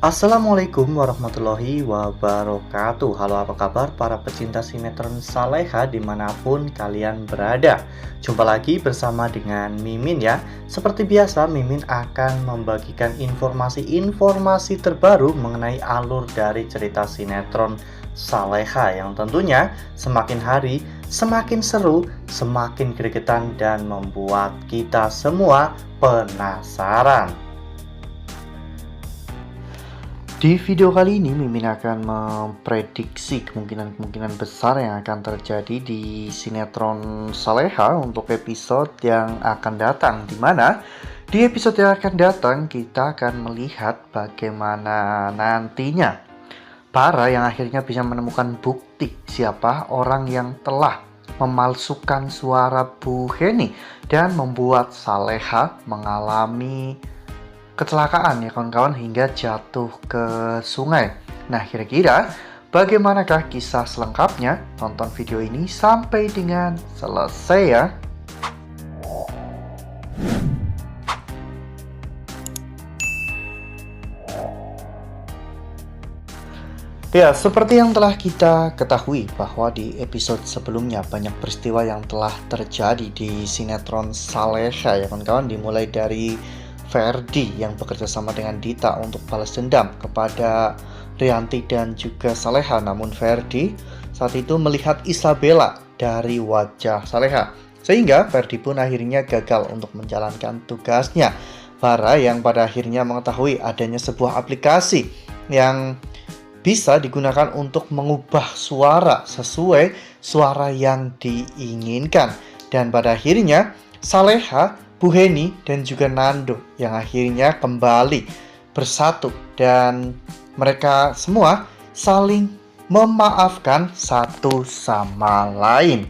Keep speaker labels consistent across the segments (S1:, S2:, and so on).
S1: Assalamualaikum warahmatullahi wabarakatuh. Halo, apa kabar para pecinta sinetron Saleha dimanapun kalian berada. Jumpa lagi bersama dengan Mimin ya. Seperti biasa, Mimin akan membagikan informasi-informasi terbaru mengenai alur dari cerita sinetron Saleha yang tentunya semakin hari semakin seru, semakin gregetan, dan membuat kita semua penasaran. Di video kali ini, Mimin akan memprediksi kemungkinan-kemungkinan besar yang akan terjadi di sinetron Saleha untuk episode yang akan datang. Di mana di episode yang akan datang, kita akan melihat bagaimana nantinya Bara yang akhirnya bisa menemukan bukti siapa orang yang telah memalsukan suara Bu Heni dan membuat Saleha mengalami kecelakaan ya kawan-kawan hingga jatuh ke sungai. Nah, kira-kira bagaimanakah kisah selengkapnya? Tonton video ini sampai dengan selesai ya. Ya, seperti yang telah kita ketahui bahwa di episode sebelumnya banyak peristiwa yang telah terjadi di sinetron Saleha ya kawan-kawan, dimulai dari Ferdi yang bekerja sama dengan Dita untuk balas dendam kepada Rianti dan juga Saleha. Namun Ferdi saat itu melihat Isabella dari wajah Saleha, sehingga Ferdi pun akhirnya gagal untuk menjalankan tugasnya. Bara yang pada akhirnya mengetahui adanya sebuah aplikasi yang bisa digunakan untuk mengubah suara sesuai suara yang diinginkan. Dan pada akhirnya Saleha, Bu Heni, dan juga Nando yang akhirnya kembali bersatu dan mereka semua saling memaafkan satu sama lain.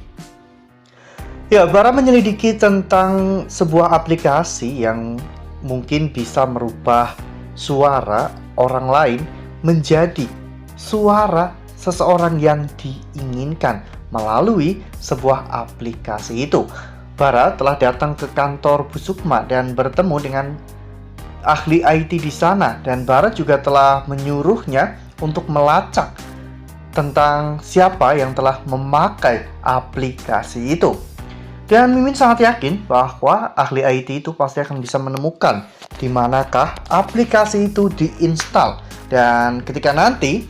S1: Ya, Bara menyelidiki tentang sebuah aplikasi yang mungkin bisa merubah suara orang lain menjadi suara seseorang yang diinginkan melalui sebuah aplikasi itu. Bara telah datang ke kantor Bu Sukma dan bertemu dengan ahli IT di sana, dan Bara juga telah menyuruhnya untuk melacak tentang siapa yang telah memakai aplikasi itu. Dan Mimin sangat yakin bahwa ahli IT itu pasti akan bisa menemukan di manakah aplikasi itu diinstal, dan ketika nanti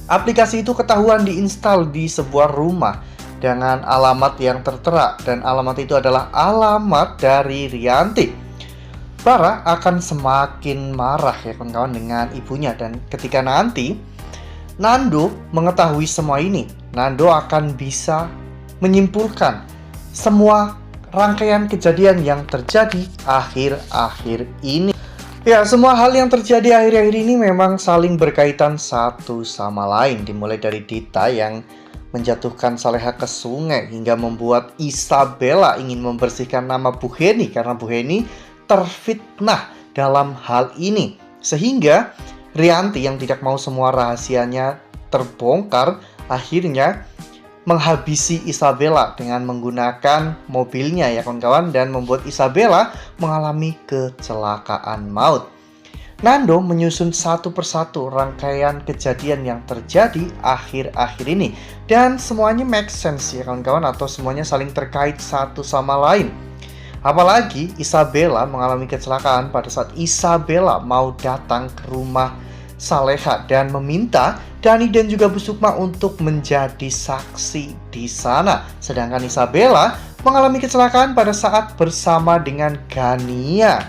S1: aplikasi itu ketahuan diinstal di sebuah rumah dengan alamat yang tertera, dan alamat itu adalah alamat dari Rianti, Bara akan semakin marah ya kawan-kawan dengan ibunya. Dan ketika nanti Nando mengetahui semua ini, Nando akan bisa menyimpulkan semua rangkaian kejadian yang terjadi akhir-akhir ini. Ya, semua hal yang terjadi akhir-akhir ini memang saling berkaitan satu sama lain. Dimulai dari Dita yang menjatuhkan Saleha ke sungai hingga membuat Isabella ingin membersihkan nama Bu Heni karena Bu Heni terfitnah dalam hal ini. Sehingga Rianti yang tidak mau semua rahasianya terbongkar akhirnya menghabisi Isabella dengan menggunakan mobilnya ya kawan-kawan, dan membuat Isabella mengalami kecelakaan maut. Nando menyusun satu persatu rangkaian kejadian yang terjadi akhir-akhir ini, dan semuanya make sense ya kawan-kawan, atau semuanya saling terkait satu sama lain. Apalagi Isabella mengalami kecelakaan pada saat Isabella mau datang ke rumah Saleha dan meminta Dani dan juga Bu Sukma untuk menjadi saksi di sana. Sedangkan Isabella mengalami kecelakaan pada saat bersama dengan Gania.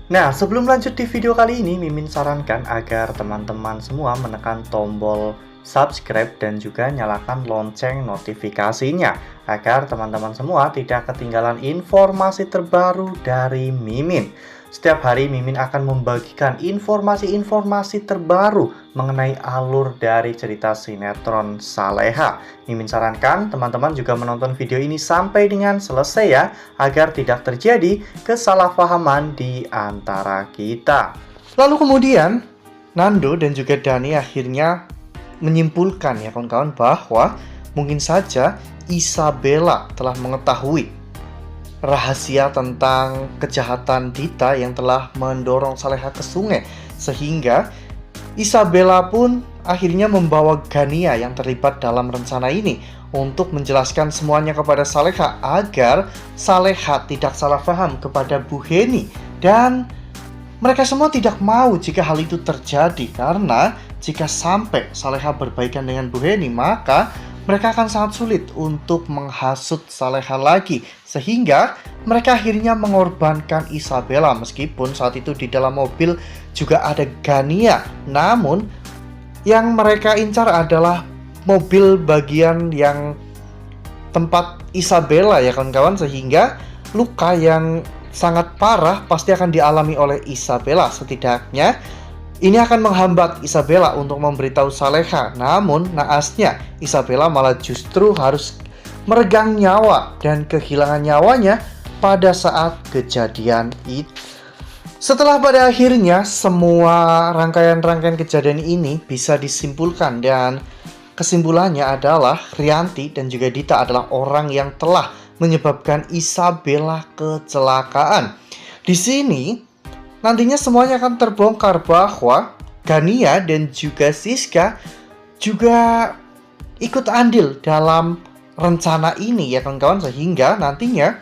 S1: Nah, sebelum lanjut di video kali ini, Mimin sarankan agar teman-teman semua menekan tombol subscribe dan juga nyalakan lonceng notifikasinya agar teman-teman semua tidak ketinggalan informasi terbaru dari Mimin. Setiap hari Mimin akan membagikan informasi-informasi terbaru mengenai alur dari cerita sinetron Saleha. Mimin sarankan teman-teman juga menonton video ini sampai dengan selesai ya, agar tidak terjadi kesalahpahaman di antara kita. Lalu kemudian Nando dan juga Dani akhirnya menyimpulkan ya kawan-kawan bahwa mungkin saja Isabella telah mengetahui rahasia tentang kejahatan Dita yang telah mendorong Saleha ke sungai, sehingga Isabella pun akhirnya membawa Gania yang terlibat dalam rencana ini untuk menjelaskan semuanya kepada Saleha agar Saleha tidak salah paham kepada Bu Heni. Dan mereka semua tidak mau jika hal itu terjadi, karena jika sampai Saleha berbaikan dengan Bu Heni, maka mereka akan sangat sulit untuk menghasut Saleha lagi, sehingga mereka akhirnya mengorbankan Isabella. Meskipun saat itu di dalam mobil juga ada Gania, namun yang mereka incar adalah mobil bagian yang tempat Isabella ya kawan-kawan, sehingga luka yang sangat parah pasti akan dialami oleh Isabella. Setidaknya ini akan menghambat Isabella untuk memberitahu Saleha. Namun naasnya Isabella malah justru harus meregang nyawa dan kehilangan nyawanya pada saat kejadian itu. Setelah pada akhirnya semua rangkaian-rangkaian kejadian ini bisa disimpulkan, dan kesimpulannya adalah Rianti dan juga Dita adalah orang yang telah menyebabkan Isabella kecelakaan. Di sini nantinya semuanya akan terbongkar bahwa Gania dan juga Siska juga ikut andil dalam rencana ini ya kawan-kawan, sehingga nantinya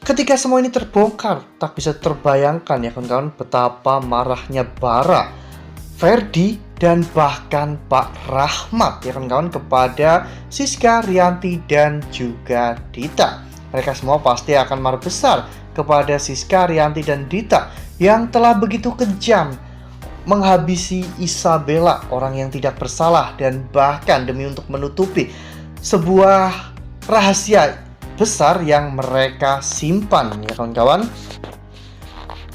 S1: ketika semua ini terbongkar, tak bisa terbayangkan ya kawan-kawan betapa marahnya Bara, Ferdi, dan bahkan Pak Rahmat ya kawan-kawan kepada Siska, Rianti, dan juga Dita. Mereka semua pasti akan marah besar kepada Siska, Rianti, dan Dita yang telah begitu kejam menghabisi Isabella, orang yang tidak bersalah, dan bahkan demi untuk menutupi sebuah rahasia besar yang mereka simpan ya kawan-kawan.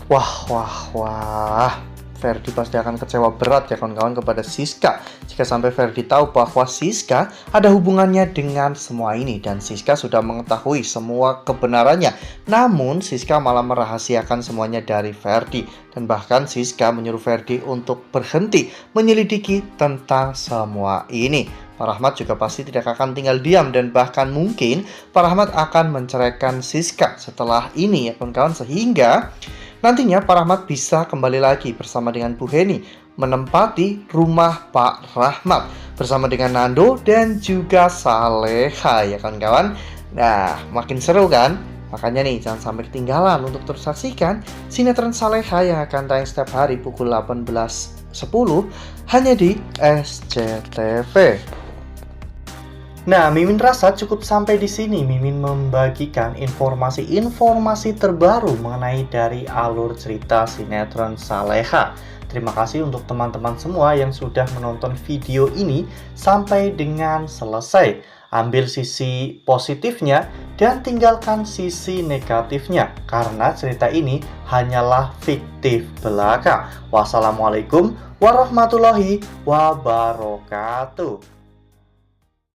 S1: Wah, Ferdi pasti akan kecewa berat ya kawan-kawan kepada Siska jika sampai Ferdi tahu bahwa Siska ada hubungannya dengan semua ini, dan Siska sudah mengetahui semua kebenarannya. Namun Siska malah merahasiakan semuanya dari Ferdi, dan bahkan Siska menyuruh Ferdi untuk berhenti menyelidiki tentang semua ini. Pak Rahmat juga pasti tidak akan tinggal diam, dan bahkan mungkin Pak Rahmat akan menceraikan Siska setelah ini ya kawan-kawan, sehingga nantinya Pak Rahmat bisa kembali lagi bersama dengan Bu Heni menempati rumah Pak Rahmat bersama dengan Nando dan juga Saleha ya kawan-kawan. Nah, makin seru kan? Makanya nih jangan sampai ketinggalan untuk terus saksikan sinetron Saleha yang akan tayang setiap hari pukul 18.10 hanya di SCTV. Nah, Mimin rasa cukup sampai di sini. Mimin membagikan informasi-informasi terbaru mengenai dari alur cerita sinetron Saleha. Terima kasih untuk teman-teman semua yang sudah menonton video ini sampai dengan selesai. Ambil sisi positifnya dan tinggalkan sisi negatifnya, karena cerita ini hanyalah fiktif belaka. Wassalamualaikum warahmatullahi wabarakatuh.